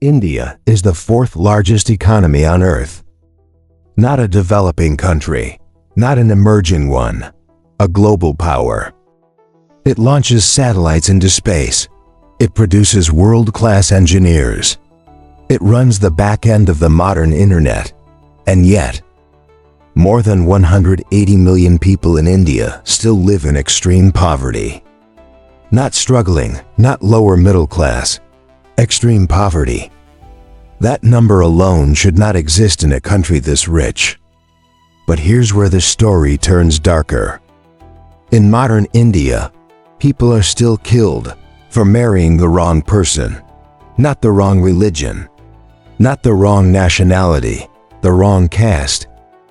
India is the fourth largest economy on Earth. Not a developing country, not an emerging one, a global power. It launches satellites into space. It produces world-class engineers. It runs the back end of the modern internet. And yet, more than 180 million people in India still live in extreme poverty. Not struggling, not lower middle class, extreme poverty. That number alone should not exist in a country this rich. But here's where the story turns darker. In modern India, people are still killed for marrying the wrong person, not the wrong religion, not the wrong nationality, the wrong caste.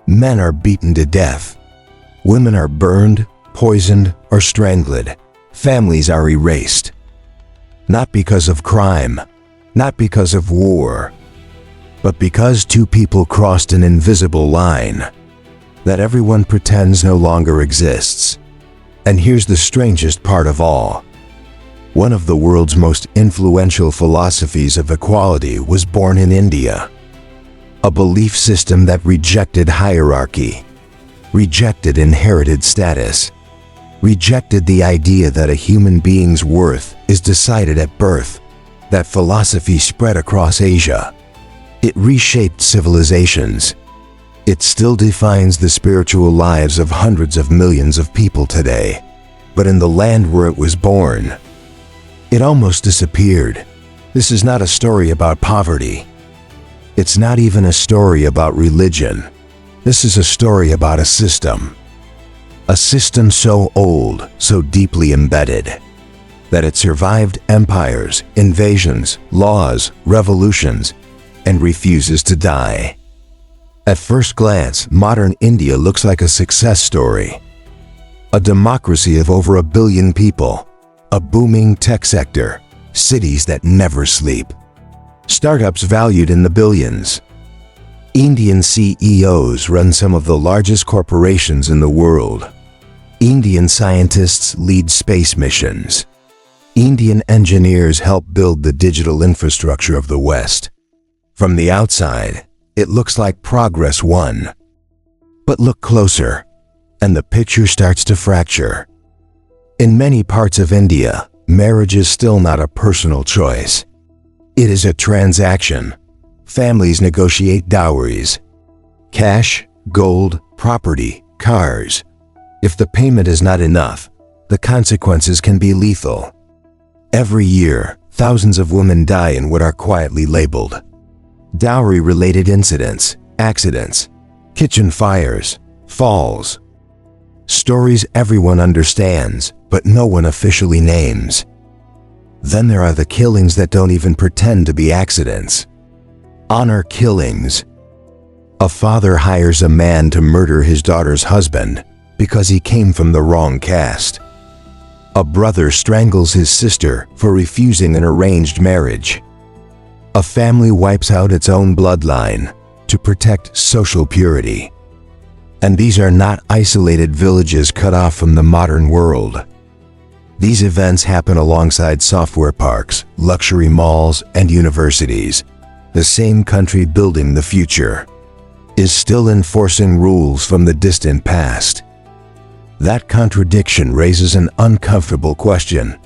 Men are beaten to death. Women are burned, poisoned, or strangled. Families are erased. Not because of crime, not because of war, but because two people crossed an invisible line that everyone pretends no longer exists. And here's the strangest part of all. One of the world's most influential philosophies of equality was born in India. A belief system that rejected hierarchy, rejected inherited status, rejected the idea that a human being's worth is decided at birth. That philosophy spread across Asia. It reshaped civilizations. It still defines the spiritual lives of hundreds of millions of people today. But in the land where it was born, it almost disappeared. This is not a story about poverty. It's not even a story about religion. This is a story about a system. A system so old, so deeply embedded, that it survived empires, invasions, laws, revolutions, and refuses to die. At first glance, modern India looks like a success story. A democracy of over 1 billion people, a booming tech sector, cities that never sleep, startups valued in the billions. Indian CEOs run some of the largest corporations in the world. Indian scientists lead space missions. Indian engineers help build the digital infrastructure of the West. From the outside, it looks like progress won. But look closer, and the picture starts to fracture. In many parts of India, marriage is still not a personal choice. It is a transaction. Families negotiate dowries. Cash, gold, property, cars. If the payment is not enough, the consequences can be lethal. Every year, thousands of women die in what are quietly labeled dowry-related incidents, accidents, kitchen fires, falls. Stories everyone understands, but no one officially names. Then there are the killings that don't even pretend to be accidents. Honor killings. A father hires a man to murder his daughter's husband because he came from the wrong caste. A brother strangles his sister for refusing an arranged marriage. A family wipes out its own bloodline to protect social purity. And these are not isolated villages cut off from the modern world. These events happen alongside software parks, luxury malls, and universities. The same country building the future is still enforcing rules from the distant past. That contradiction raises an uncomfortable question.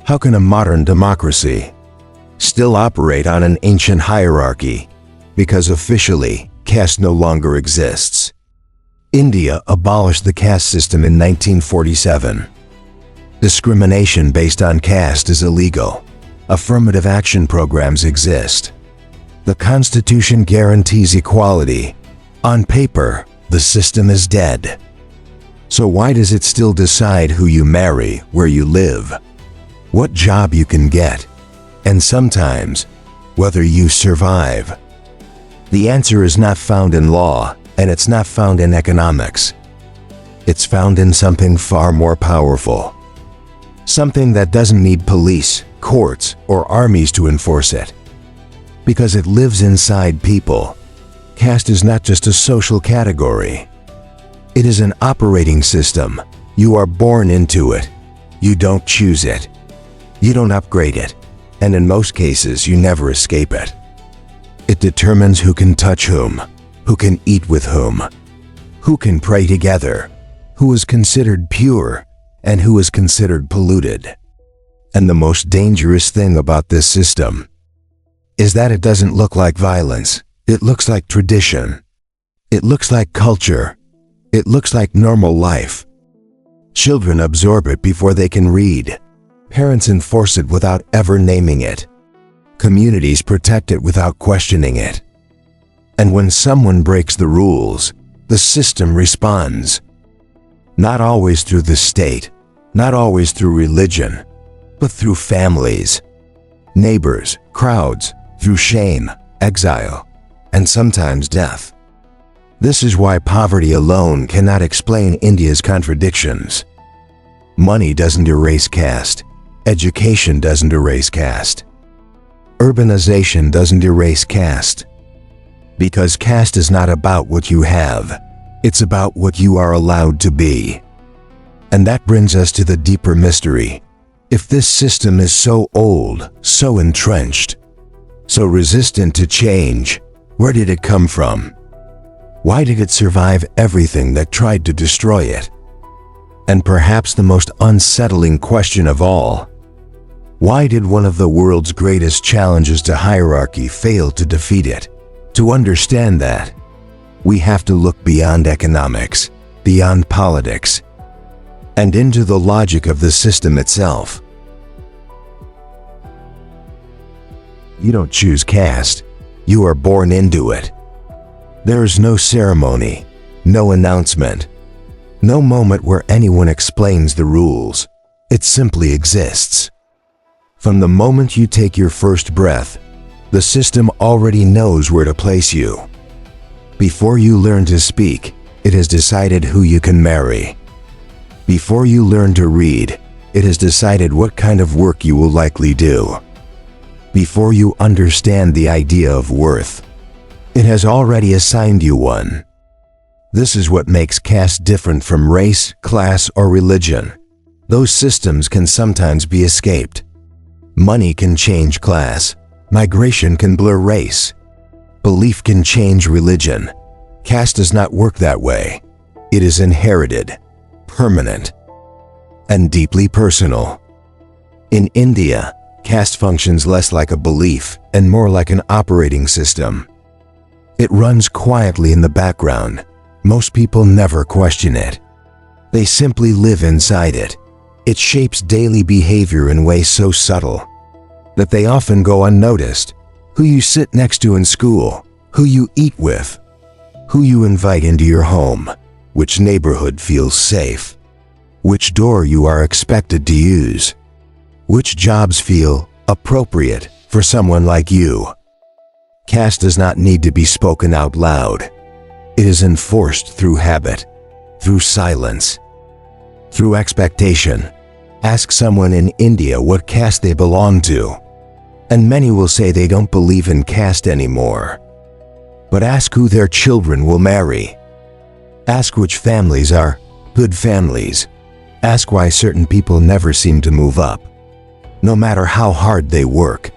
How can a modern democracy still operate on an ancient hierarchy? Because officially, caste no longer exists. India abolished the caste system in 1947. Discrimination based on caste is illegal. Affirmative action programs exist. The Constitution guarantees equality. On paper, the system is dead. So why does it still decide who you marry, where you live, what job you can get, and sometimes, whether you survive? The answer is not found in law, and it's not found in economics. It's found in something far more powerful. Something that doesn't need police, courts, or armies to enforce it. Because it lives inside people. Caste is not just a social category. It is an operating system. You are born into it. You don't choose it. You don't upgrade it. and in most cases you never escape it. It determines who can touch whom, who can eat with whom, who can pray together, who is considered pure, and who is considered polluted. And the most dangerous thing about this system is that it doesn't look like violence. It looks like tradition. It looks like culture. It looks like normal life. Children absorb it before they can read. Parents enforce it without ever naming it. Communities protect it without questioning it. And when someone breaks the rules, the system responds. Not always through the state, not always through religion, but through families, neighbors, crowds, through shame, exile, and sometimes death. This is why poverty alone cannot explain India's contradictions. Money doesn't erase caste. Education doesn't erase caste. Urbanization doesn't erase caste. Because caste is not about what you have. It's about what you are allowed to be. And that brings us to the deeper mystery. If this system is so old, so entrenched, so resistant to change, where did it come from? Why did it survive everything that tried to destroy it? And perhaps the most unsettling question of all, why did one of the world's greatest challenges to hierarchy fail to defeat it? To understand that, we have to look beyond economics, beyond politics, and into the logic of the system itself. You don't choose caste, you are born into it. There is no ceremony, no announcement, no moment where anyone explains the rules. It simply exists. From the moment you take your first breath, the system already knows where to place you. Before you learn to speak, it has decided who you can marry. Before you learn to read, it has decided what kind of work you will likely do. Before you understand the idea of worth, it has already assigned you one. This is what makes caste different from race, class, or religion. Those systems can sometimes be escaped. Money can change class. Migration can blur race. Belief can change religion. Caste does not work that way. It is inherited, permanent, and deeply personal. In India, caste functions less like a belief and more like an operating system. It runs quietly in the background. Most people never question it. They simply live inside it. It shapes daily behavior in ways so subtle that they often go unnoticed. Who you sit next to in school, who you eat with, who you invite into your home, which neighborhood feels safe, which door you are expected to use, which jobs feel appropriate for someone like you. Caste does not need to be spoken out loud. It is enforced through habit, through silence, through expectation. Ask someone in India what caste they belong to, and many will say they don't believe in caste anymore. But ask who their children will marry. Ask which families are good families. Ask why certain people never seem to move up, no matter how hard they work.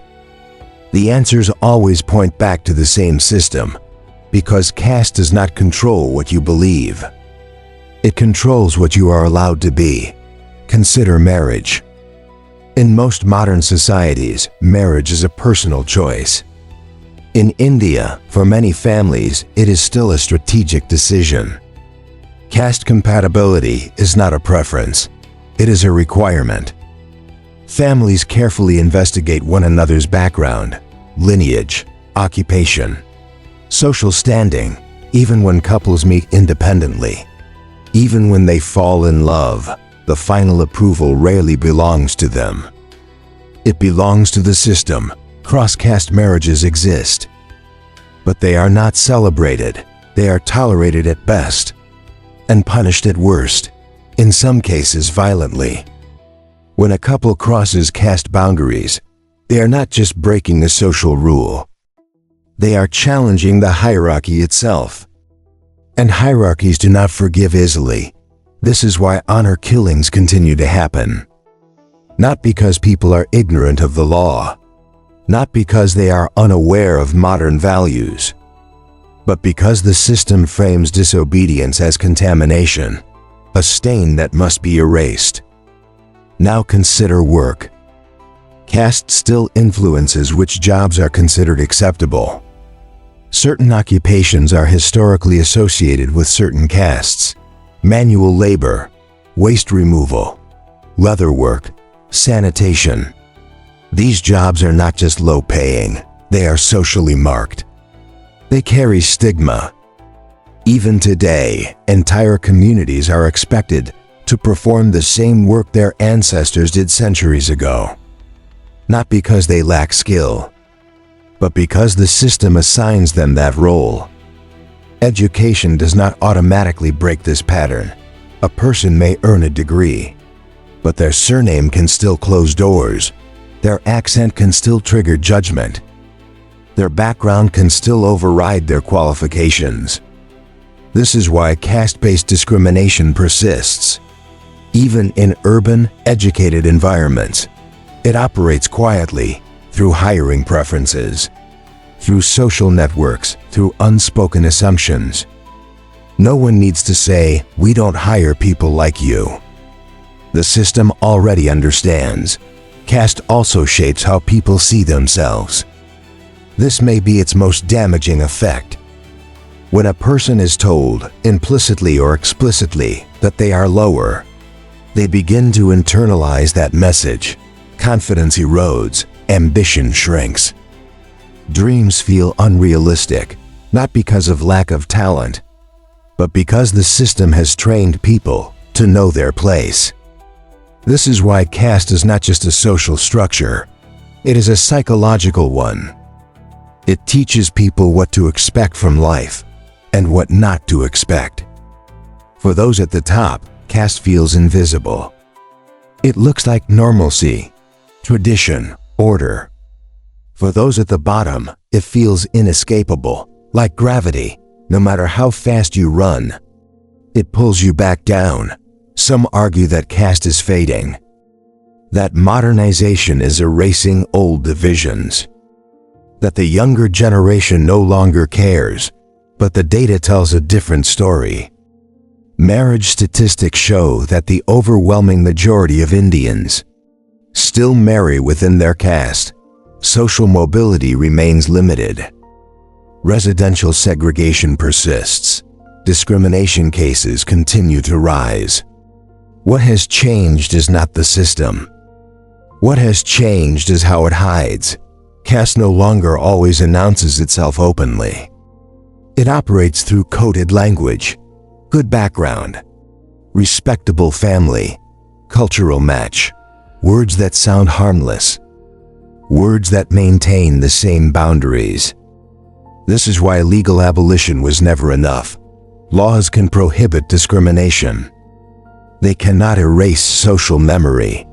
The answers always point back to the same system, because caste does not control what you believe. It controls what you are allowed to be. Consider marriage. In most modern societies, marriage is a personal choice. In India, for many families, it is still a strategic decision. Caste compatibility is not a preference. It is a requirement. Families carefully investigate one another's background, lineage, occupation, social standing, even when couples meet independently. Even when they fall in love, the final approval rarely belongs to them. It belongs to the system. Cross-caste marriages exist, but they are not celebrated. They are tolerated at best and punished at worst, in some cases violently. When a couple crosses caste boundaries, they are not just breaking a social rule. They are challenging the hierarchy itself. And hierarchies do not forgive easily. This is why honor killings continue to happen. Not because people are ignorant of the law, not because they are unaware of modern values, but because the system frames disobedience as contamination, a stain that must be erased. Now consider work. Caste still influences which jobs are considered acceptable. Certain occupations are historically associated with certain castes: manual labor, waste removal, leather work, sanitation. These jobs are not just low-paying, they are socially marked. They carry stigma. Even today, entire communities are expected to perform the same work their ancestors did centuries ago. Not because they lack skill, but because the system assigns them that role. Education does not automatically break this pattern. A person may earn a degree, but their surname can still close doors. Their accent can still trigger judgment. Their background can still override their qualifications. This is why caste-based discrimination persists. Even in urban, educated environments, it operates quietly through hiring preferences, through social networks, through unspoken assumptions. No one needs to say, "We don't hire people like you." The system already understands. Caste also shapes how people see themselves. This may be its most damaging effect. When a person is told, implicitly or explicitly, that they are lower, they begin to internalize that message. Confidence erodes, ambition shrinks. Dreams feel unrealistic, not because of lack of talent, but because the system has trained people to know their place. This is why caste is not just a social structure, it is a psychological one. It teaches people what to expect from life and what not to expect. For those at the top, caste feels invisible. It looks like normalcy, tradition, order. For those at the bottom, it feels inescapable, like gravity. No matter how fast you run, it pulls you back down. Some argue that caste is fading, that modernization is erasing old divisions, that the younger generation no longer cares, but the data tells a different story. Marriage statistics show that the overwhelming majority of Indians still marry within their caste. Social mobility remains limited. Residential segregation persists. Discrimination cases continue to rise. What has changed is not the system. What has changed is how it hides. Caste no longer always announces itself openly. It operates through coded language, good background, respectable family, cultural match, words that sound harmless, words that maintain the same boundaries. This is why legal abolition was never enough. Laws can prohibit discrimination. They cannot erase social memory.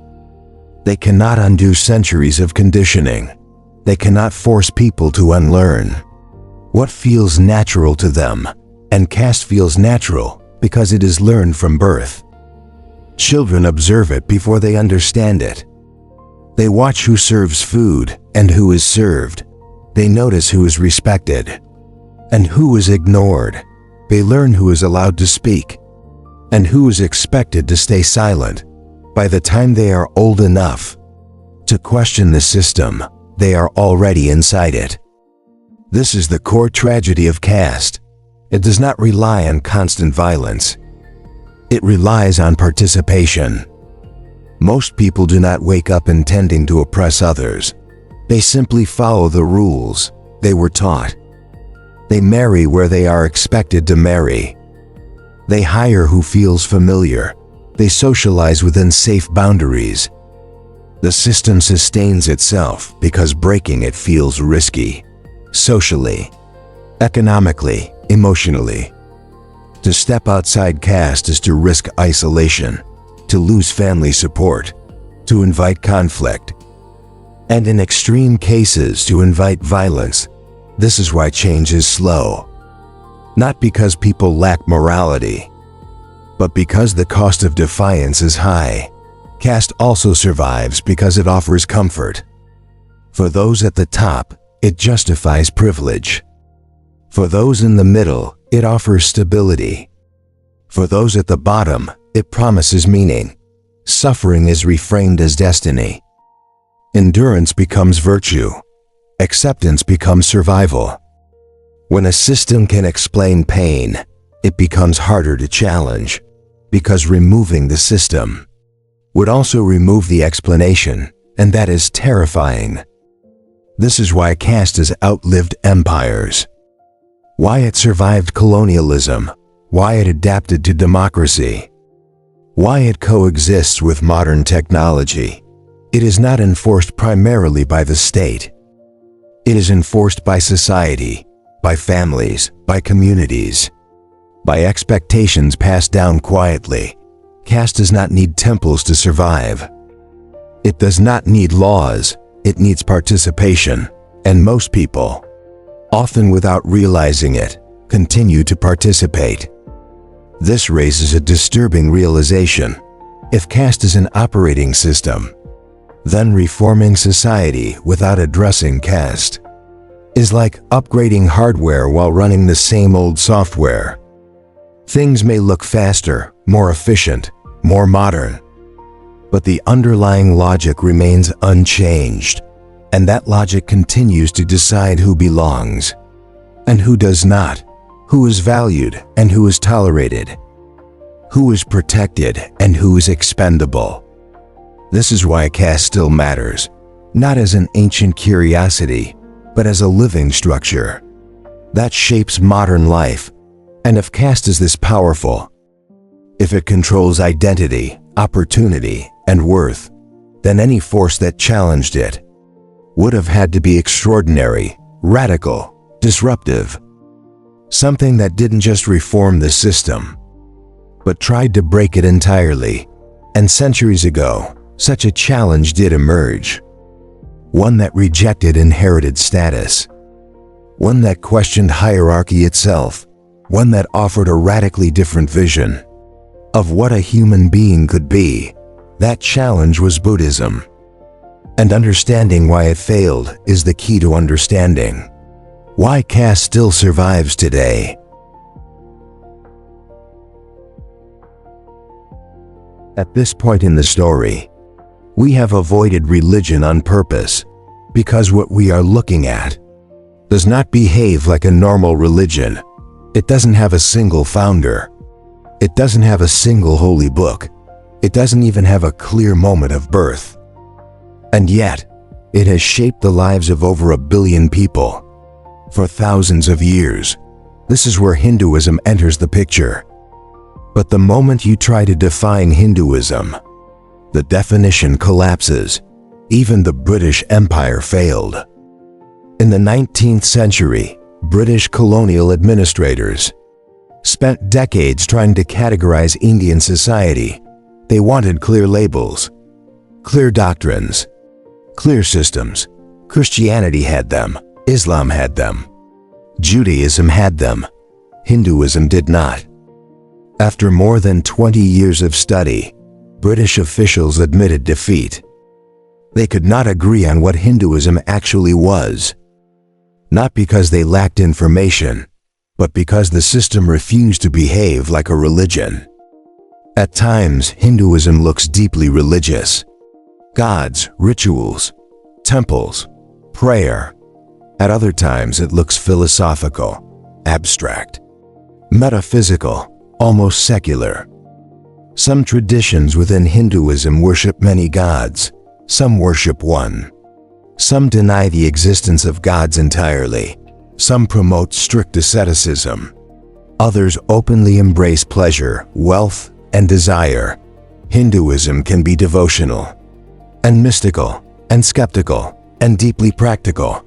They cannot undo centuries of conditioning. They cannot force people to unlearn what feels natural to them, and caste feels natural because it is learned from birth. Children observe it before they understand it. They watch who serves food and who is served. They notice who is respected and who is ignored. They learn who is allowed to speak and who is expected to stay silent. By the time they are old enough to question the system, they are already inside it. This is the core tragedy of caste. It does not rely on constant violence. It relies on participation. Most people do not wake up intending to oppress others. They simply follow the rules they were taught. They marry where they are expected to marry. They hire who feels familiar. They socialize within safe boundaries. The system sustains itself because breaking it feels risky, socially, economically, emotionally. To step outside caste is to risk isolation, to lose family support, to invite conflict, and in extreme cases to invite violence. This is why change is slow. Not because people lack morality, but because the cost of defiance is high. Caste also survives because it offers comfort. For those at the top, it justifies privilege. For those in the middle, it offers stability. For those at the bottom, it promises meaning. Suffering is reframed as destiny. Endurance becomes virtue. Acceptance becomes survival. When a system can explain pain, it becomes harder to challenge, because removing the system would also remove the explanation, and that is terrifying. This is why caste has outlived empires, why it survived colonialism, why it adapted to democracy, why it coexists with modern technology. It is not enforced primarily by the state. It is enforced by society, by families, by communities, by expectations passed down quietly. Caste does not need temples to survive. It does not need laws, it needs participation, and most people, often without realizing it, continue to participate. This raises a disturbing realization. If caste is an operating system, then reforming society without addressing caste is like upgrading hardware while running the same old software. Things may look faster, more efficient, more modern, but the underlying logic remains unchanged, and that logic continues to decide who belongs and who does not, who is valued and who is tolerated, who is protected and who is expendable. This is why caste still matters, not as an ancient curiosity, but as a living structure that shapes modern life. And if caste is this powerful, if it controls identity, opportunity, and worth, then any force that challenged it would have had to be extraordinary, radical, disruptive. Something that didn't just reform the system, but tried to break it entirely. And centuries ago, such a challenge did emerge. One that rejected inherited status. One that questioned hierarchy itself. One that offered a radically different vision of what a human being could be. That challenge was Buddhism. And understanding why it failed is the key to understanding why caste still survives today. At this point in the story, we have avoided religion on purpose, because what we are looking at does not behave like a normal religion. It doesn't have a single founder. It doesn't have a single holy book. It doesn't even have a clear moment of birth. And yet, it has shaped the lives of over 1 billion people for thousands of years. This is where Hinduism enters the picture. But the moment you try to define Hinduism, the definition collapses. Even the British Empire failed. In the 19th century, British colonial administrators spent decades trying to categorize Indian society. They wanted clear labels, clear doctrines, clear systems. Christianity had them, Islam had them, Judaism had them, Hinduism did not. After more than 20 years of study, British officials admitted defeat. They could not agree on what Hinduism actually was. Not because they lacked information, but because the system refused to behave like a religion. At times, Hinduism looks deeply religious. Gods, rituals, temples, prayer. At other times, it looks philosophical, abstract, metaphysical, almost secular. Some traditions within Hinduism worship many gods. Some worship one. Some deny the existence of gods entirely. Some promote strict asceticism. Others openly embrace pleasure, wealth, and desire. Hinduism can be devotional, and mystical, and skeptical, and deeply practical.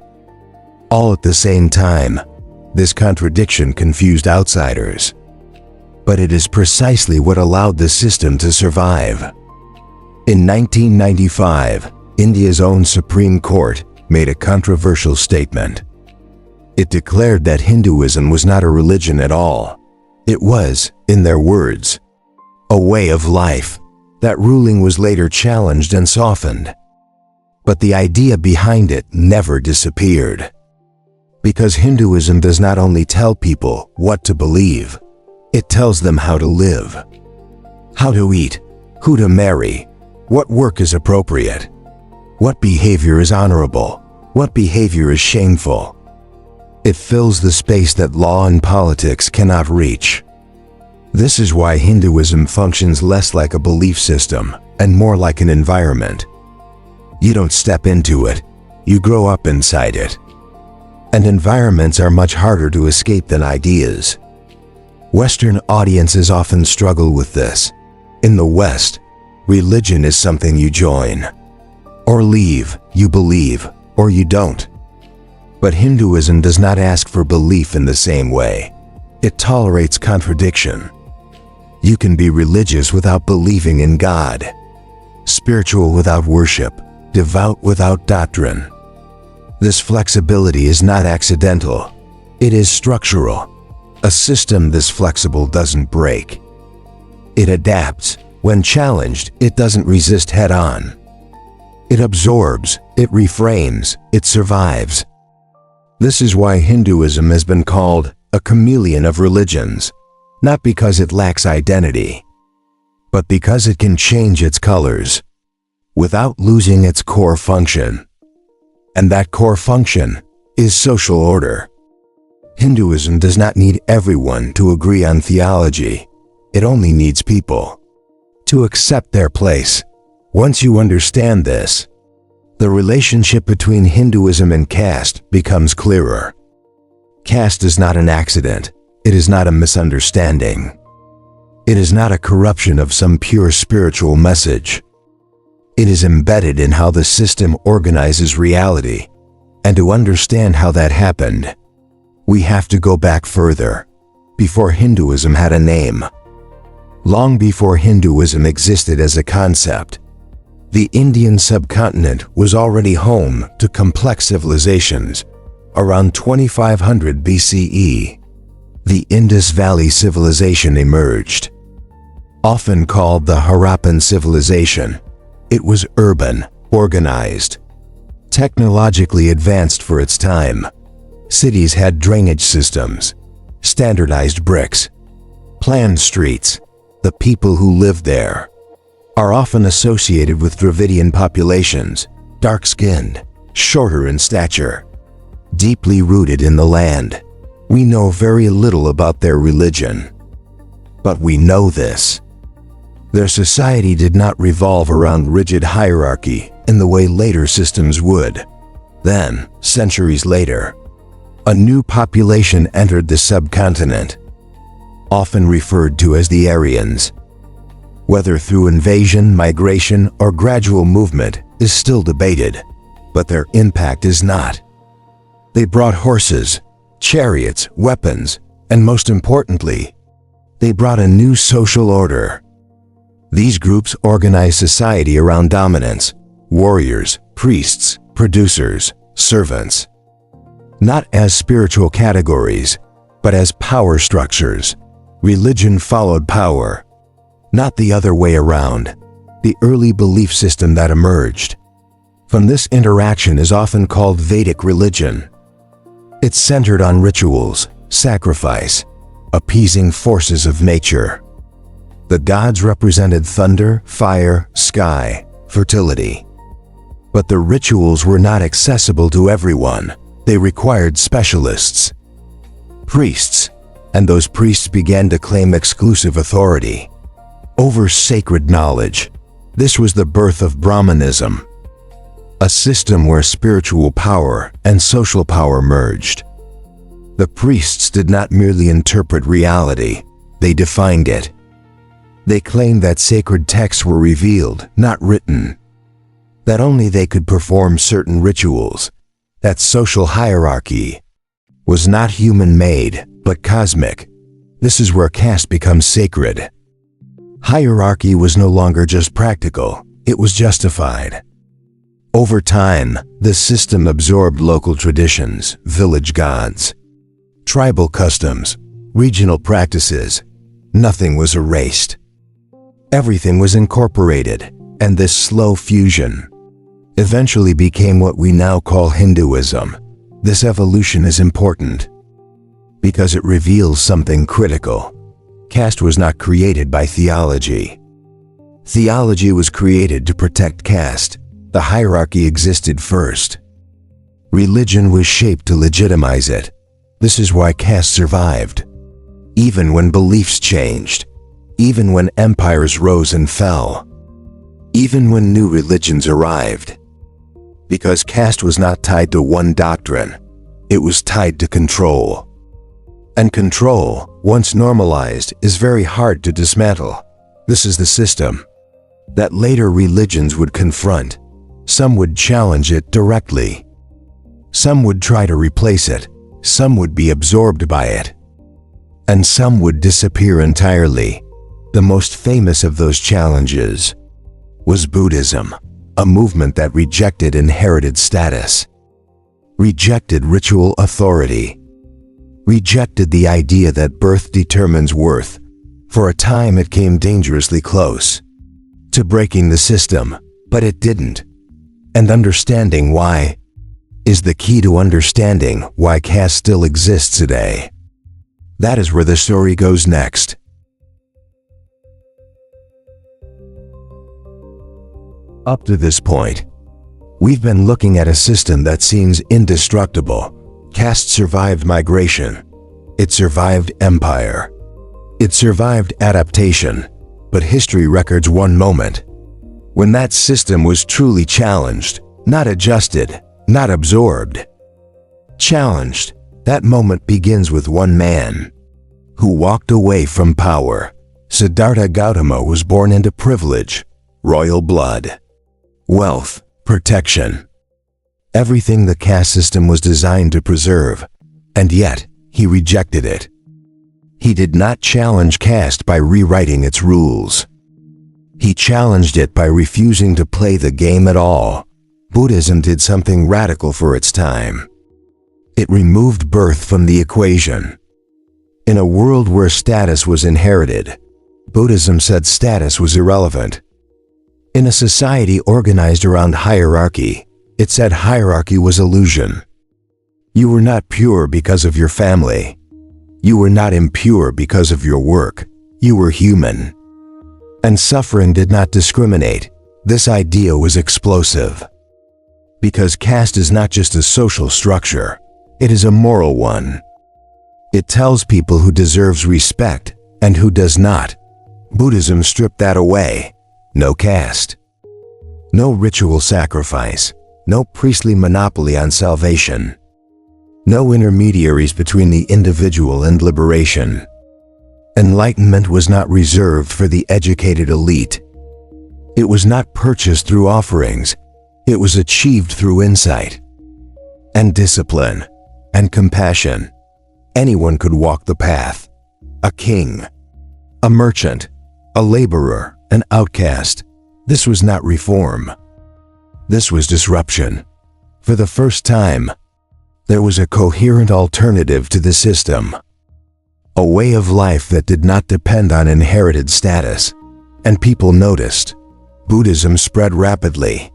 All at the same time. This contradiction confused outsiders. But it is precisely what allowed the system to survive. In 1995, India's own Supreme Court made a controversial statement. It declared that Hinduism was not a religion at all. It was, in their words, a way of life. That ruling was later challenged and softened. But the idea behind it never disappeared. Because Hinduism does not only tell people what to believe, it tells them how to live. How to eat, who to marry, what work is appropriate, what behavior is honorable, what behavior is shameful. It fills the space that law and politics cannot reach. This is why Hinduism functions less like a belief system and more like an environment. You don't step into it, you grow up inside it. And environments are much harder to escape than ideas. Western audiences often struggle with this. In the West, religion is something you join. Or leave, you believe, or you don't. But Hinduism does not ask for belief in the same way. It tolerates contradiction. You can be religious without believing in God, spiritual without worship, devout without doctrine. This flexibility is not accidental. It is structural. A system this flexible doesn't break. It adapts. When challenged, it doesn't resist head-on. It absorbs, it reframes, it survives. This is why Hinduism has been called a chameleon of religions, not because it lacks identity, but because it can change its colors without losing its core function. And that core function is social order. Hinduism does not need everyone to agree on theology. It only needs people to accept their place. Once you understand this, the relationship between Hinduism and caste becomes clearer. Caste is not an accident. It is not a misunderstanding. It is not a corruption of some pure spiritual message. It is embedded in how the system organizes reality. And to understand how that happened, we have to go back further, before Hinduism had a name. Long before Hinduism existed as a concept, the Indian subcontinent was already home to complex civilizations. Around 2500 BCE, the Indus Valley Civilization emerged. Often called the Harappan civilization, it was urban, organized, technologically advanced for its time. Cities had drainage systems, standardized bricks, planned streets. The people who lived there are often associated with Dravidian populations, dark-skinned, shorter in stature, deeply rooted in the land. We know very little about their religion, but we know this. Their society did not revolve around rigid hierarchy in the way later systems would. Then, centuries later, a new population entered the subcontinent, often referred to as the Aryans. Whether through invasion, migration, or gradual movement is still debated, but their impact is not. They brought horses, chariots, weapons, and most importantly, they brought a new social order. These groups organized society around dominance: warriors, priests, producers, servants. Not as spiritual categories, but as power structures. Religion followed power, not the other way around. The early belief system that emerged from this interaction is often called Vedic religion. It's centered on rituals, sacrifice, appeasing forces of nature. The gods represented thunder, fire, sky, fertility. But the rituals were not accessible to everyone. They required specialists, priests, and those priests began to claim exclusive authority over sacred knowledge. This was the birth of Brahmanism, a system where spiritual power and social power merged. The priests did not merely interpret reality, they defined it. They claimed that sacred texts were revealed, not written, that only they could perform certain rituals, that social hierarchy was not human-made, but cosmic. This is where caste becomes sacred. Hierarchy was no longer just practical, it was justified. Over time, the system absorbed local traditions, village gods, tribal customs, regional practices. Nothing was erased. Everything was incorporated, and this slow fusion eventually became what we now call Hinduism. This evolution is important because it reveals something critical. Caste was not created by theology. Theology was created to protect caste. The hierarchy existed first. Religion was shaped to legitimize it. This is why caste survived. Even when beliefs changed, even when empires rose and fell, even when new religions arrived. Because caste was not tied to one doctrine, it was tied to control. And control, once normalized, is very hard to dismantle. This is the system that later religions would confront. Some would challenge it directly. Some would try to replace it. Some would be absorbed by it. And some would disappear entirely. The most famous of those challenges was Buddhism, a movement that rejected inherited status, rejected ritual authority, rejected the idea that birth determines worth. For a time it came dangerously close to breaking the system, but it didn't. And understanding why is the key to understanding why caste still exists today. That is where the story goes next. Up to this point, we've been looking at a system that seems indestructible. Caste survived migration. It survived empire. It survived adaptation. But history records one moment when that system was truly challenged, not adjusted, not absorbed. Challenged. That moment begins with one man who walked away from power. Siddhartha Gautama was born into privilege, royal blood, wealth, protection, everything the caste system was designed to preserve, and yet he rejected it. He did not challenge caste by rewriting its rules. He challenged it by refusing to play the game at all. Buddhism did something radical for its time. It removed birth from the equation. In a world where status was inherited, Buddhism said status was irrelevant. In a society organized around hierarchy, it said hierarchy was illusion. You were not pure because of your family. You were not impure because of your work. You were human. And suffering did not discriminate. This idea was explosive. Because caste is not just a social structure, it is a moral one. It tells people who deserves respect and who does not. Buddhism stripped that away. No caste. No ritual sacrifice. No priestly monopoly on salvation. No intermediaries between the individual and liberation. Enlightenment was not reserved for the educated elite. It was not purchased through offerings. It was achieved through insight and discipline and compassion. Anyone could walk the path. A king, a merchant, a laborer, an outcast. This was not reform. This was disruption. For the first time, there was a coherent alternative to the system. A way of life that did not depend on inherited status. And people noticed. Buddhism spread rapidly,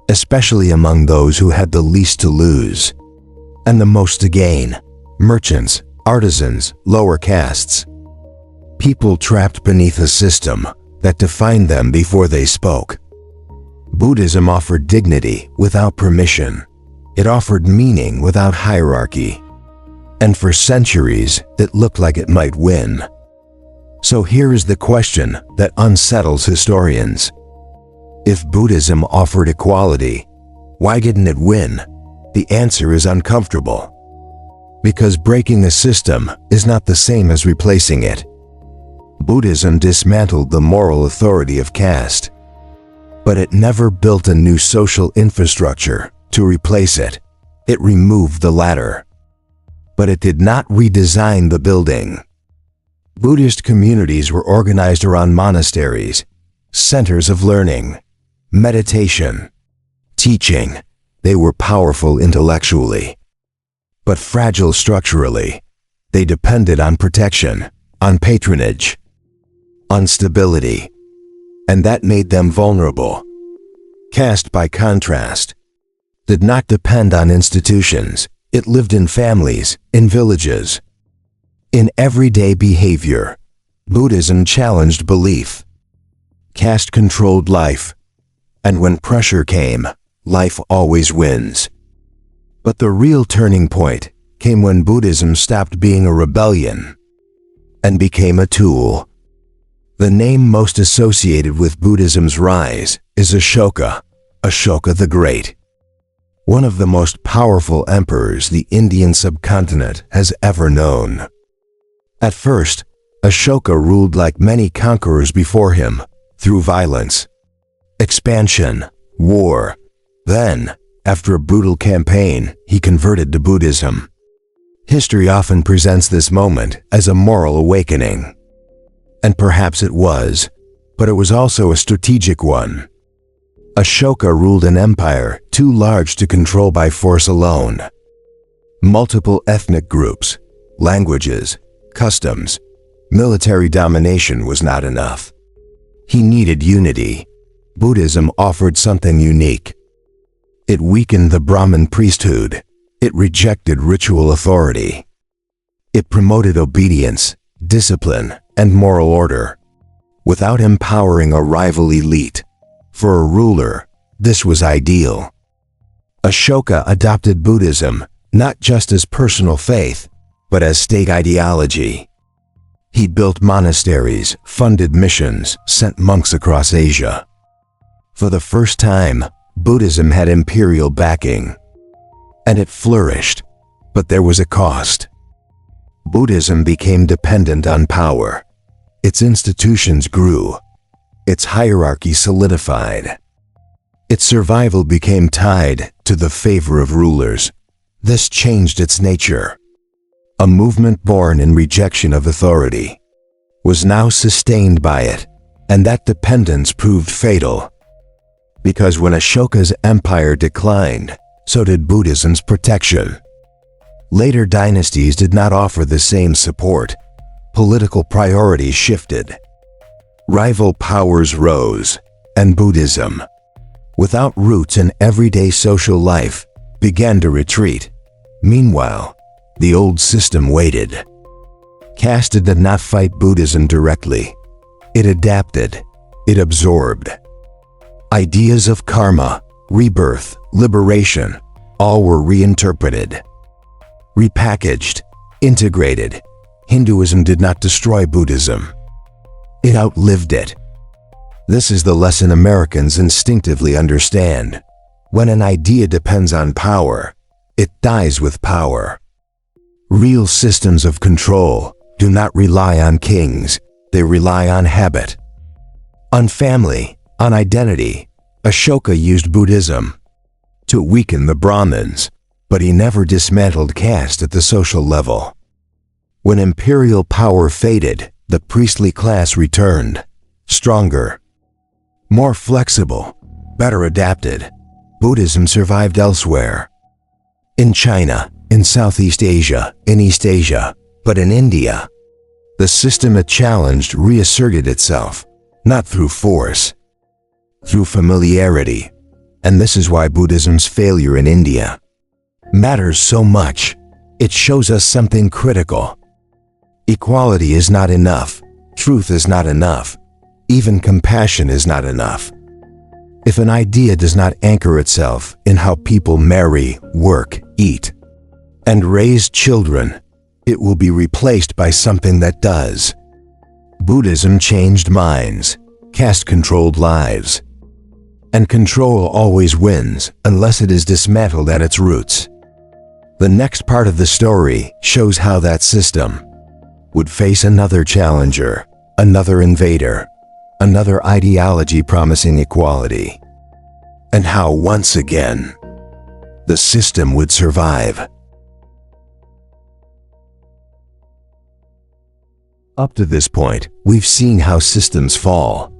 especially among those who had the least to lose and the most to gain. Merchants, artisans, lower castes. People trapped beneath a system that defined them before they spoke. Buddhism offered dignity without permission. It offered meaning without hierarchy. And for centuries, it looked like it might win. So here is the question that unsettles historians. If Buddhism offered equality, why didn't it win? The answer is uncomfortable. Because breaking a system is not the same as replacing it. Buddhism dismantled the moral authority of caste. But it never built a new social infrastructure to replace it. It removed the latter. But it did not redesign the building. Buddhist communities were organized around monasteries, centers of learning, meditation, teaching. They were powerful intellectually, but fragile structurally. They depended on protection, on patronage, on stability, and that made them vulnerable. Caste, by contrast, did not depend on institutions. It lived in families, in villages, in everyday behavior. Buddhism challenged belief. Caste controlled life. And when pressure came, life always wins. But the real turning point came when Buddhism stopped being a rebellion and became a tool. The name most associated with Buddhism's rise is Ashoka, Ashoka the Great, one of the most powerful emperors the Indian subcontinent has ever known. At first, Ashoka ruled like many conquerors before him, through violence, expansion, war. Then, after a brutal campaign, he converted to Buddhism. History often presents this moment as a moral awakening. And perhaps it was, but it was also a strategic one. Ashoka ruled an empire too large to control by force alone. Multiple ethnic groups, languages, customs, military domination was not enough. He needed unity. Buddhism offered something unique. It weakened the Brahmin priesthood. It rejected ritual authority. It promoted obedience, discipline, and moral order, without empowering a rival elite. For a ruler, this was ideal. Ashoka adopted Buddhism not just as personal faith, but as state ideology. He built monasteries, funded missions, sent monks across Asia. For the first time, Buddhism had imperial backing. And it flourished, but there was a cost. Buddhism became dependent on power. Its institutions grew. Its hierarchy solidified. Its survival became tied to the favor of rulers. This changed its nature. A movement born in rejection of authority was now sustained by it, and that dependence proved fatal. Because when Ashoka's empire declined, so did Buddhism's protection. Later dynasties did not offer the same support. Political priorities shifted. Rival powers rose, and Buddhism, without roots in everyday social life, began to retreat. Meanwhile, the old system waited. Caste did not fight Buddhism directly. It adapted. It absorbed. Ideas of karma, rebirth, liberation, all were reinterpreted, repackaged, integrated. Hinduism did not destroy Buddhism. It outlived it. This is the lesson Americans instinctively understand. When an idea depends on power, it dies with power. Real systems of control do not rely on kings, they rely on habit, on family, on identity. Ashoka used Buddhism to weaken the Brahmins, but he never dismantled caste at the social level. When imperial power faded, the priestly class returned, stronger, more flexible, better adapted. Buddhism survived elsewhere. In China, in Southeast Asia, in East Asia, but in India, the system it challenged reasserted itself, not through force, through familiarity. And this is why Buddhism's failure in India matters so much. It shows us something critical. Equality is not enough. Truth is not enough. Even compassion is not enough. If an idea does not anchor itself in how people marry, work, eat, and raise children, it will be replaced by something that does. Buddhism changed minds. Caste controlled lives. And control always wins unless it is dismantled at its roots. The next part of the story shows how that system would face another challenger, another invader, another ideology promising equality, and how once again the system would survive. Up to this point, we've seen how systems fall.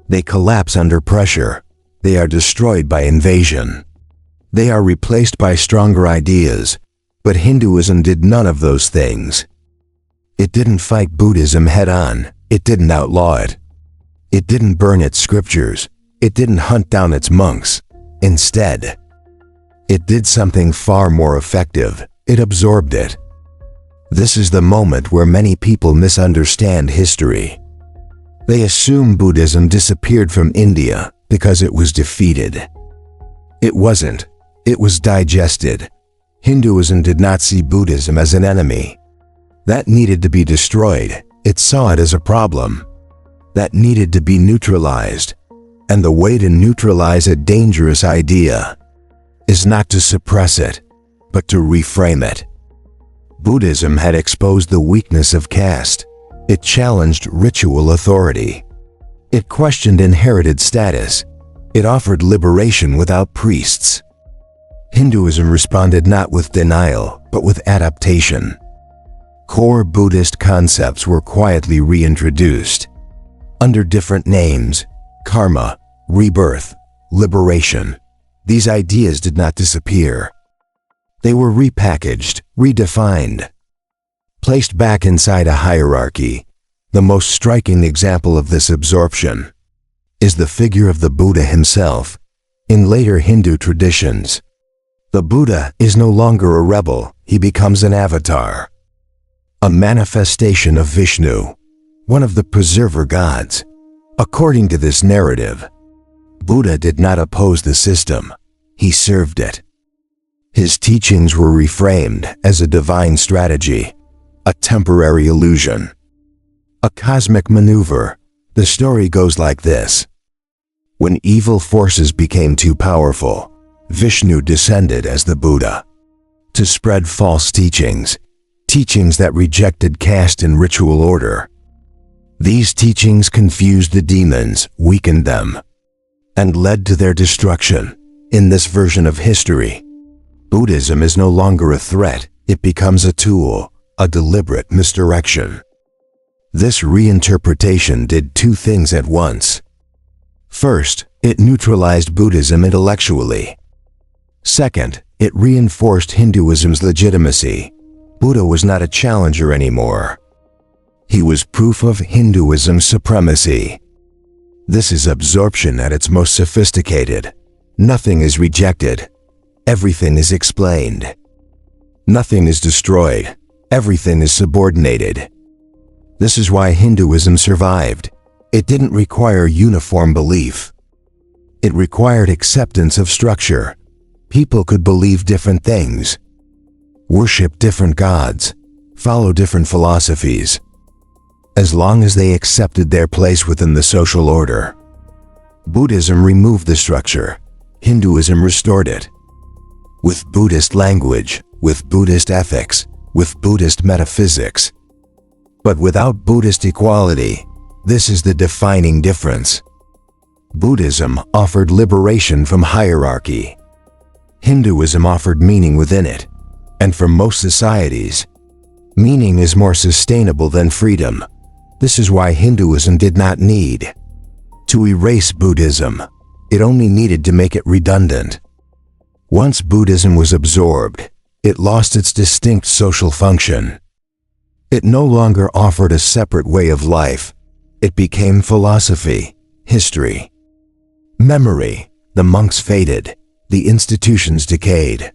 They collapse under pressure. They are destroyed by invasion. They are replaced by stronger ideas. But Hinduism did none of those things. It didn't fight Buddhism head-on. It didn't outlaw it. It didn't burn its scriptures. It didn't hunt down its monks. Instead, it did something far more effective. It absorbed it. This is the moment where many people misunderstand history. They assume Buddhism disappeared from India because it was defeated. It wasn't. It was digested. Hinduism did not see Buddhism as an enemy. That needed to be destroyed. It saw it as a problem that needed to be neutralized. And the way to neutralize a dangerous idea is not to suppress it, but to reframe it. Buddhism had exposed the weakness of caste. It challenged ritual authority. It questioned inherited status. It offered liberation without priests. Hinduism responded not with denial, but with adaptation. Core Buddhist concepts were quietly reintroduced under different names: karma, rebirth, liberation. These ideas did not disappear. They were repackaged, redefined, placed back inside a hierarchy. The most striking example of this absorption is the figure of the Buddha himself. In later Hindu traditions, the Buddha is no longer a rebel. He becomes an avatar, a manifestation of Vishnu, one of the preserver gods. According to this narrative, Buddha did not oppose the system. He served it. His teachings were reframed as a divine strategy, a temporary illusion, a cosmic maneuver. The story goes like this. When evil forces became too powerful, Vishnu descended as the Buddha to spread false teachings, teachings that rejected caste and ritual order. These teachings confused the demons, weakened them, and led to their destruction. In this version of history, Buddhism is no longer a threat. It becomes a tool, a deliberate misdirection. This reinterpretation did two things at once. First, it neutralized Buddhism intellectually. Second, it reinforced Hinduism's legitimacy. Buddha was not a challenger anymore. He was proof of Hinduism's supremacy. This is absorption at its most sophisticated. Nothing is rejected. Everything is explained. Nothing is destroyed. Everything is subordinated. This is why Hinduism survived. It didn't require uniform belief. It required acceptance of structure. People could believe different things, worship different gods, follow different philosophies, as long as they accepted their place within the social order. Buddhism removed the structure. Hinduism restored it. With Buddhist language, with Buddhist ethics, with Buddhist metaphysics. But without Buddhist equality. This is the defining difference. Buddhism offered liberation from hierarchy. Hinduism offered meaning within it. And for most societies, meaning is more sustainable than freedom. This is why Hinduism did not need to erase Buddhism. It only needed to make it redundant. Once Buddhism was absorbed, it lost its distinct social function. It no longer offered a separate way of life. It became philosophy, history, memory. The monks faded. The institutions decayed.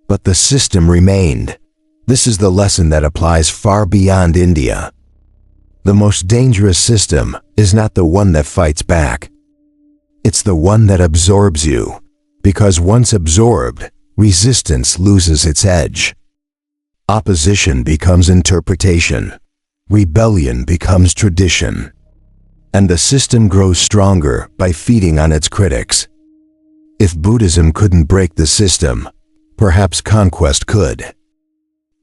But the system remained. This is the lesson that applies far beyond India. The most dangerous system is not the one that fights back. It's the one that absorbs you. Because once absorbed, resistance loses its edge. Opposition becomes interpretation. Rebellion becomes tradition. And the system grows stronger by feeding on its critics. If Buddhism couldn't break the system, perhaps conquest could.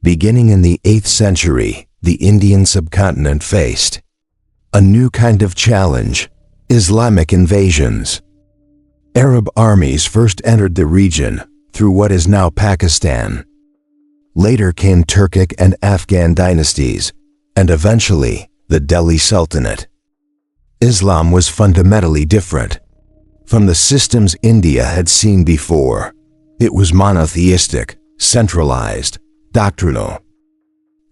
Beginning in the 8th century, the Indian subcontinent faced a new kind of challenge: Islamic invasions. Arab armies first entered the region through what is now Pakistan. Later came Turkic and Afghan dynasties, and eventually the Delhi Sultanate. Islam was fundamentally different from the systems India had seen before. It was monotheistic, centralized, doctrinal.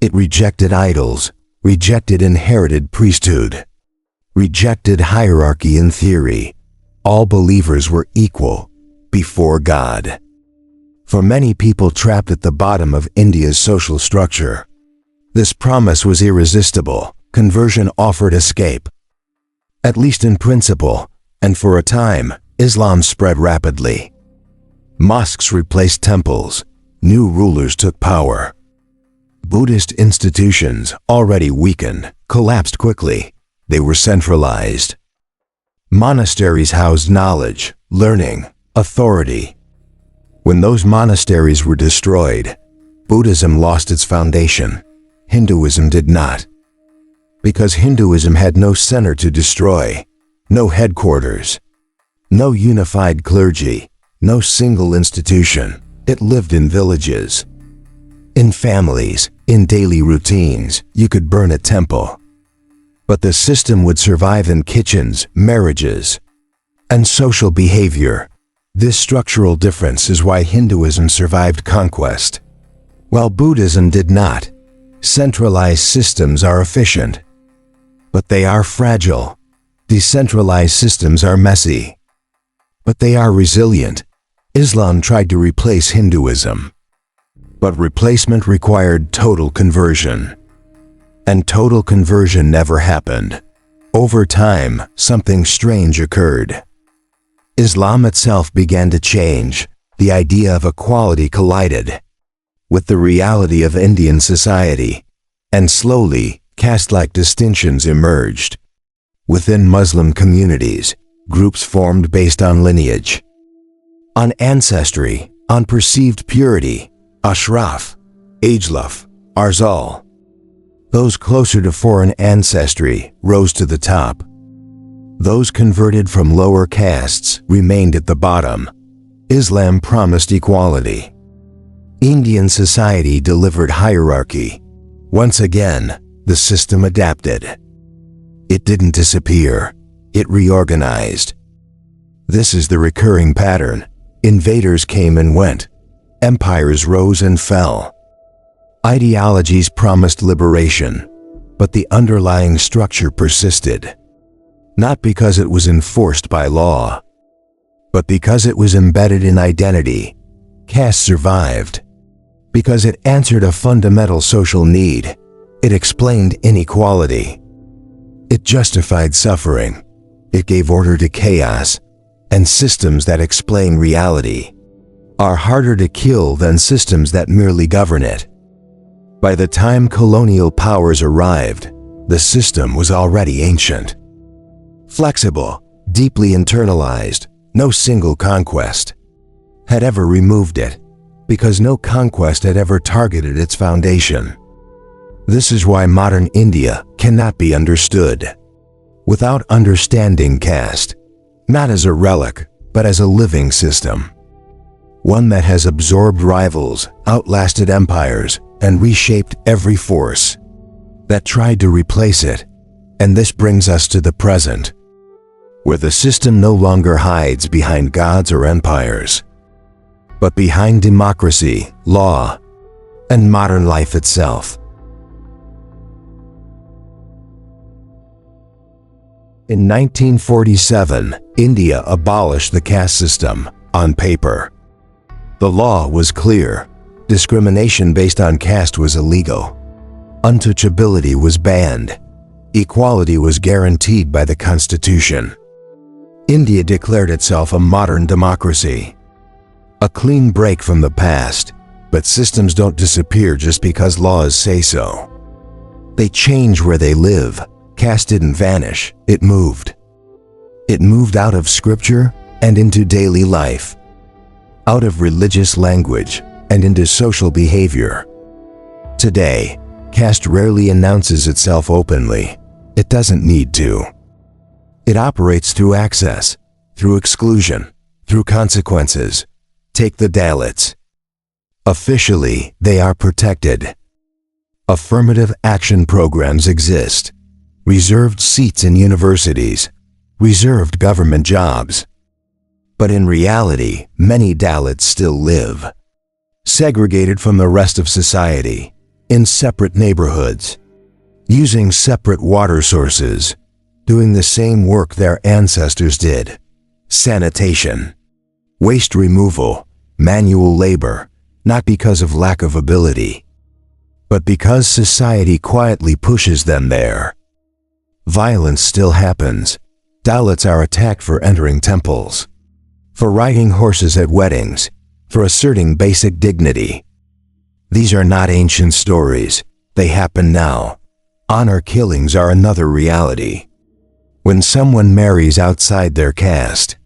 It rejected idols, rejected inherited priesthood, rejected hierarchy in theory. all believers were equal before God. For many people trapped at the bottom of India's social structure, this promise was irresistible. Conversion offered escape. At least in principle, and for a time, Islam spread rapidly. Mosques replaced temples. New rulers took power. Buddhist institutions, already weakened, collapsed quickly. They were centralized. Monasteries housed knowledge, learning, authority. When those monasteries were destroyed, Buddhism lost its foundation. Hinduism did not. Because Hinduism had no center to destroy, no headquarters, no unified clergy, no single institution. It lived in villages, in families, in daily routines. You could burn a temple, but the system would survive in kitchens, marriages, and social behavior. This structural difference is why Hinduism survived conquest, while Buddhism did not. Centralized systems are efficient, but they are fragile. Decentralized systems are messy, but they are resilient. Islam tried to replace Hinduism, but replacement required total conversion. And total conversion never happened. Over time, something strange occurred. Islam itself began to change. The idea of equality collided with the reality of Indian society, and slowly, caste-like distinctions emerged. Within Muslim communities, groups formed based on lineage, on ancestry, on perceived purity. Ashraf, Ajlaf, Arzal. Those closer to foreign ancestry rose to the top. Those converted from lower castes remained at the bottom. Islam promised equality. Indian society delivered hierarchy. Once again, the system adapted. It didn't disappear. It reorganized. This is the recurring pattern. Invaders came and went. Empires rose and fell. Ideologies promised liberation, but the underlying structure persisted. Not because it was enforced by law, but because it was embedded in identity. Caste survived because it answered a fundamental social need. It explained inequality. It justified suffering. It gave order to chaos, and systems that explain reality are harder to kill than systems that merely govern it. By the time colonial powers arrived, the system was already ancient. Flexible, deeply internalized, no single conquest had ever removed it, because no conquest had ever targeted its foundation. This is why modern India cannot be understood without understanding caste, not as a relic, but as a living system. One that has absorbed rivals, outlasted empires, and reshaped every force that tried to replace it. And this brings us to the present, where the system no longer hides behind gods or empires, but behind democracy, law, and modern life itself. In 1947, India abolished the caste system on paper. The law was clear. Discrimination based on caste was illegal. Untouchability was banned. Equality was guaranteed by the Constitution. India declared itself a modern democracy. A clean break from the past, but systems don't disappear just because laws say so. They change where they live. Caste didn't vanish, it moved. It moved out of scripture and into daily life, out of religious language and into social behavior. Today, caste rarely announces itself openly. It doesn't need to. It operates through access, through exclusion, through consequences. Take the Dalits. Officially, they are protected. Affirmative action programs exist. Reserved seats in universities, reserved government jobs. But in reality, many Dalits still live, segregated from the rest of society, in separate neighborhoods, using separate water sources, doing the same work their ancestors did, sanitation, waste removal, manual labor, not because of lack of ability, but because society quietly pushes them there. Violence still happens. Dalits are attacked for entering temples, for riding horses at weddings, for asserting basic dignity. These are not ancient stories. They happen now. Honor killings are another reality. When someone marries outside their caste,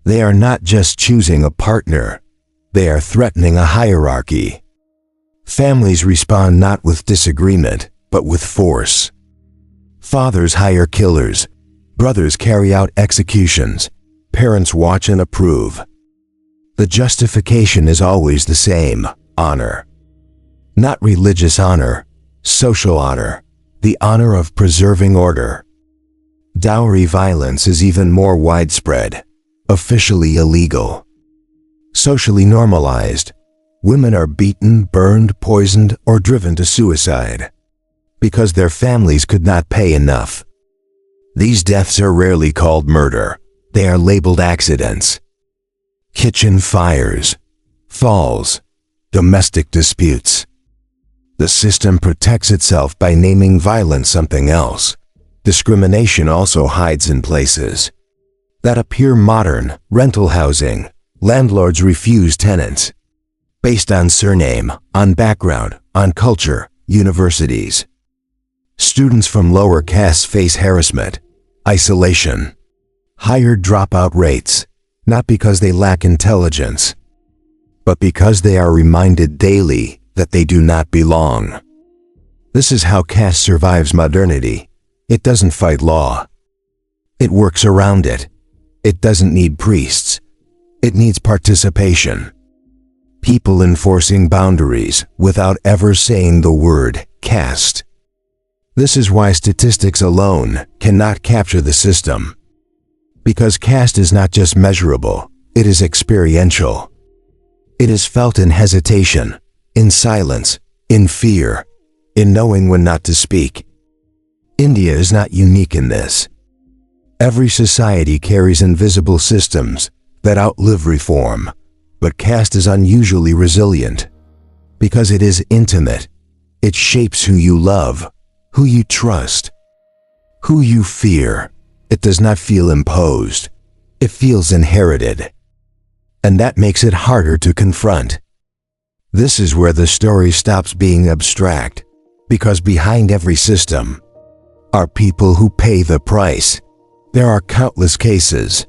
they are not just choosing a partner, they are threatening a hierarchy. Families respond not with disagreement, but with force. Fathers hire killers, brothers carry out executions, parents watch and approve. The justification is always the same: honor. Not religious honor, social honor, the honor of preserving order. Dowry violence is even more widespread, officially illegal. Socially normalized, women are beaten, burned, poisoned, or driven to suicide because their families could not pay enough. These deaths are rarely called murder. They are labeled accidents. Kitchen fires, falls, domestic disputes. The system protects itself by naming violence something else. Discrimination also hides in places that appear modern: rental housing. Landlords refuse tenants based on surname, on background, on culture. Universities. Students from lower castes face harassment, isolation, higher dropout rates, not because they lack intelligence, but because they are reminded daily that they do not belong. This is how caste survives modernity. It doesn't fight law. It works around it. It doesn't need priests. It needs participation. People enforcing boundaries without ever saying the word caste. This is why statistics alone cannot capture the system. Because caste is not just measurable, it is experiential. It is felt in hesitation, in silence, in fear, in knowing when not to speak. India is not unique in this. Every society carries invisible systems that outlive reform, but caste is unusually resilient because it is intimate. It shapes who you love, who you trust, who you fear. It does not feel imposed. It feels inherited. And that makes it harder to confront. This is where the story stops being abstract, because behind every system are people who pay the price. There are countless cases.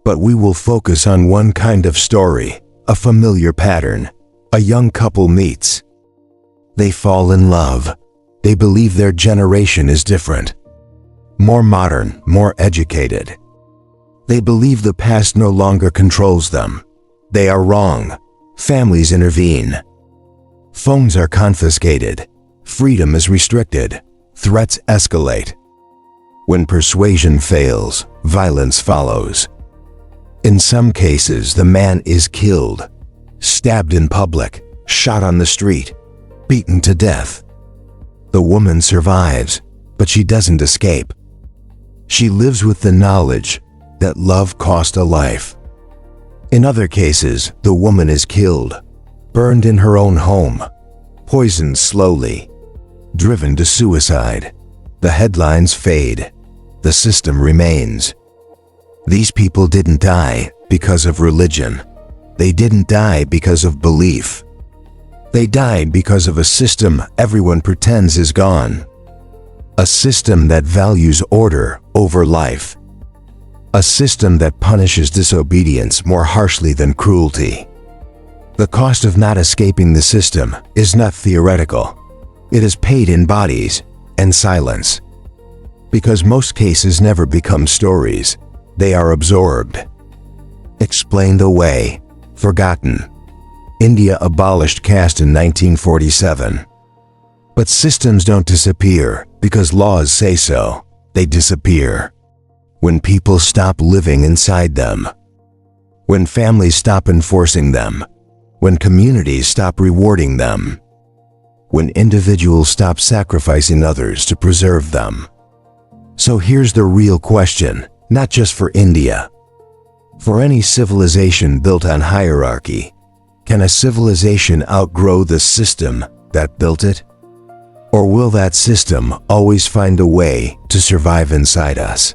But we will focus on one kind of story, a familiar pattern. A young couple meets. They fall in love. They believe their generation is different, more modern, more educated. They believe the past no longer controls them. They are wrong. Families intervene. Phones are confiscated. Freedom is restricted. Threats escalate. When persuasion fails, violence follows. In some cases, the man is killed, stabbed in public, shot on the street, beaten to death. The woman survives, but she doesn't escape. She lives with the knowledge that love cost a life. In other cases, the woman is killed, burned in her own home, poisoned slowly, driven to suicide. The headlines fade. The system remains. These people didn't die because of religion. They didn't die because of belief. They died because of a system everyone pretends is gone. A system that values order over life. A system that punishes disobedience more harshly than cruelty. The cost of not escaping the system is not theoretical. It is paid in bodies and silence. Because most cases never become stories. They are absorbed, explained away, forgotten. India abolished caste in 1947. But systems don't disappear because laws say so. They disappear when people stop living inside them, when families stop enforcing them, when communities stop rewarding them, when individuals stop sacrificing others to preserve them. So here's the real question, not just for India, For any civilization built on hierarchy, can a civilization outgrow the system that built it? Or will that system always find a way to survive inside us?